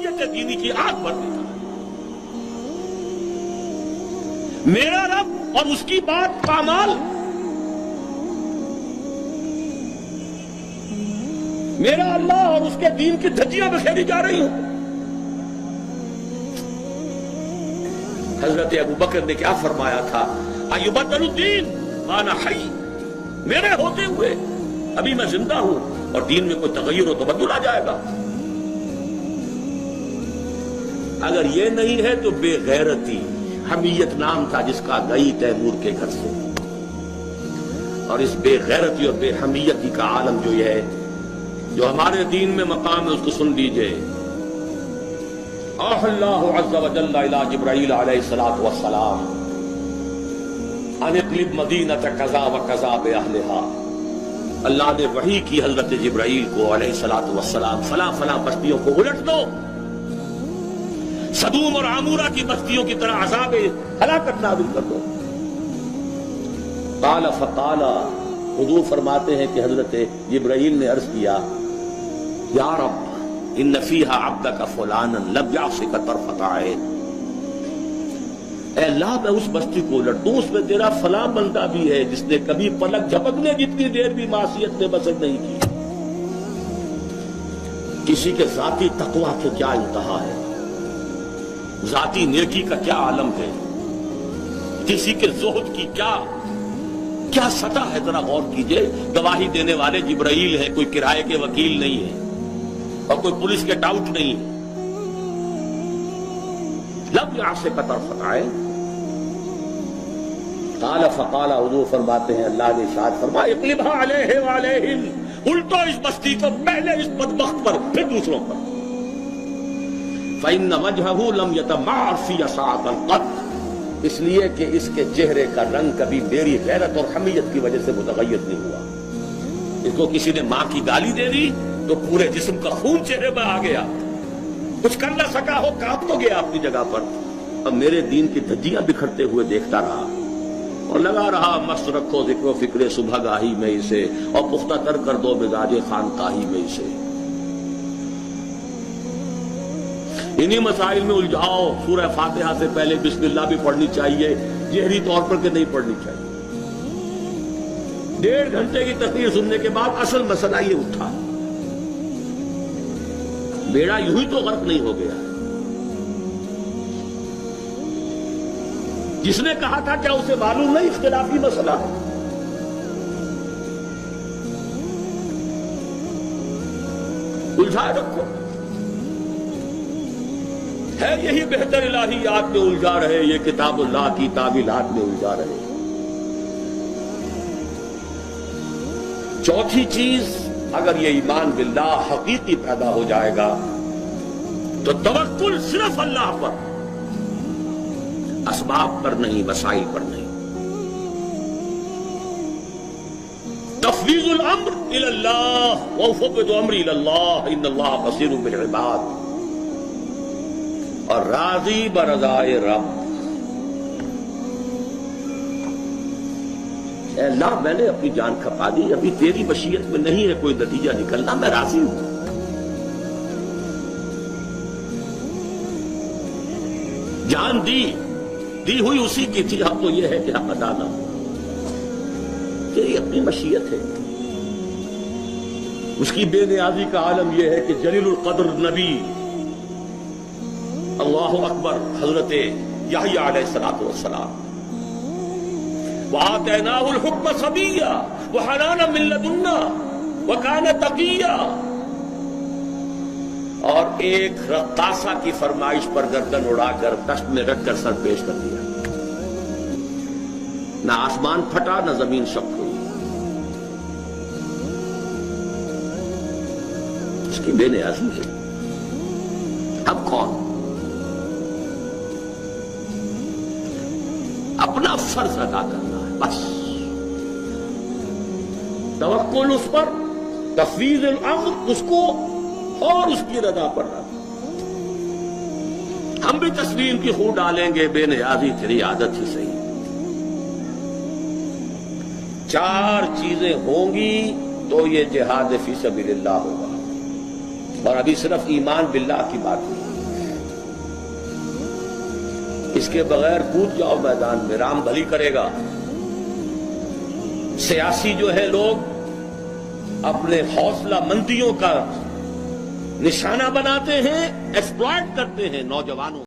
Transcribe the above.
حمیت دینی کی آگ بھر دیتا ہے۔ میرا رب اور اس کی بات پامال، میرا اللہ اور اس کے دین کی دھجیاں بکھیری جا رہی ہوں۔ حضرت ابوبکر نے کیا فرمایا تھا؟ ایبدل الدین وانا حی، میرے ہوتے ہوئے ابھی میں زندہ ہوں اور دین میں کوئی تغیر و تبدل آ جائے گا۔ اگر یہ نہیں ہے تو بے غیرتی، حمیت نام تھا جس کا گئی تیمور کے گھر سے، اور اس بے غیرتی اور بے حمیتی کا عالم جو یہ ہے، جو ہمارے دین میں مقام ہے، اس کو سن لیجئے۔ اوحى اللہ عز وجل الى جبرائیل علیہ الصلوۃ والسلام ان اقلب مدینۃ کذا وکذا باہلھا۔ اللہ نے وحی کی حضرت جبرائیل کو علیہ الصلوۃ والسلام، فلاں فلاں بستیوں کو الٹ دو، سدوم اور عمورہ کی بستیوں کی طرح عذاب ہلاکت نازل کر دو۔ قال فقال، حضور فرماتے ہیں کہ حضرت جبرائیل نے عرض کیا، یا رب ان فیہا عبدک فلانا لم یعصک طرفۃ عین۔ اے اللہ، میں اس بستی کو الٹ دوں، اس میں تیرا فلاں بندہ بھی ہے جس نے کبھی پلک جھپکنے جتنی دیر بھی معصیت میں بسر نہیں کی۔ کسی کے ذاتی تقویٰ کے کیا انتہا ہے، ذاتی نیکی کا کیا عالم ہے، کسی کے زہد کی کیا سطح ہے، ذرا غور کیجئے۔ گواہی دینے والے جبرائیل ہیں، کوئی کرائے کے وکیل نہیں ہے اور کوئی پولیس کے ٹاؤٹ نہیں ہے۔ لم یعصک طرفۃ عین۔ قال فقال، حضور فرماتے ہیں اللہ نے ارشاد فرمایا، اقلبھا علیہ وعلیہم، الٹو اس بستی کو، پہلے اس بدبخت پر پھر دوسروں پر۔ فإن وجہہ لم یتمعر فی ساعۃ قط، اس لیے کہ اس کے چہرے کا رنگ کبھی میری غیرت اور حمیت کی وجہ سے متغیر نہیں ہوا۔ اس کو کسی نے ماں کی گالی دے دی تو پورے جسم کا خون چہرے میں آ گیا، کچھ کر نہ سکا ہو، کانپ تو گیا اپنی جگہ پر، اب میرے دین کی دھجیاں بکھرتے ہوئے دیکھتا رہا اور لگا رہا، مست رکھو ذکر و فکر صبح گاہی میں اسے، اور پختہ تر کر دو مزاج خانقاہی میں اسے۔ انہی مسائل میں الجھاؤ۔ سورہ فاتحہ سے پہلے بسم اللہ بھی پڑھنی چاہیے، جہری طور پر کہ نہیں پڑھنی چاہیے۔ 1.5 گھنٹے کی تقریر سننے کے بعد اصل مسئلہ یہ اٹھا، بیڑا یوں ہی تو غرق نہیں ہو گیا۔ جس نے کہا تھا کیا اسے معلوم نہیں اختلافی مسئلہ ہے؟ الجھائے رکھو، ہے یہی بہتر الہیات میں الجھا رہے، یہ کتاب اللہ کی تعویلات میں الجھا رہے۔ چوتھی چیز، اگر یہ ایمان باللہ حقیقی پیدا ہو جائے گا تو توکل صرف اللہ پر، اسباب پر نہیں، وسائل پر نہیں۔ تفویض الامر الی اللہ، وافوض امری الی اللہ ان اللہ بصیر بالعباد، اور راضی برضائے رب۔ اے اللہ، میں نے اپنی جان کھپا دی، ابھی تیری مشیت میں نہیں ہے کوئی نتیجہ نکلنا، میں راضی ہوں۔ جان دی ہوئی اسی کی تھی، اب تو یہ ہے کہ حق ادا نہ ہو، تیری اپنی مشیت ہے۔ اس کی بے نیازی کا عالم یہ ہے کہ جلیل القدر نبی، اللہ اکبر، حضرت یحییٰ علیہ السلام، وآتیناہ الحکم صبیا وحنانا من لدنا وکان تقیا، اور ایک رقاصہ کی فرمائش پر گردن اڑا کر دشت میں رکھ کر سر پیش کر دیا، نہ آسمان پھٹا نہ زمین شق ہوئی۔ اس کی بے نیازی ہے۔ اب کون؟ اپنا فرض ادا کرنا ہے بس، توکل اس پر، تفویض الامر اس کو، اور اس کی رضا پر رہنا۔ ہم بھی تسلیم کی خون ڈالیں گے، بے نیازی تیری عادت ہی صحیح۔ 4 چیزیں ہوں گی تو یہ جہاد فی سبیل اللہ ہوگا، اور ابھی صرف ایمان باللہ کی بات نہیں۔ اس کے بغیر کود جاؤ میدان میں، رام بھلی کرے گا۔ سیاسی جو ہے لوگ اپنے حوصلہ مندیوں کا نشانہ بناتے ہیں، ایکسپلائٹ کرتے ہیں نوجوانوں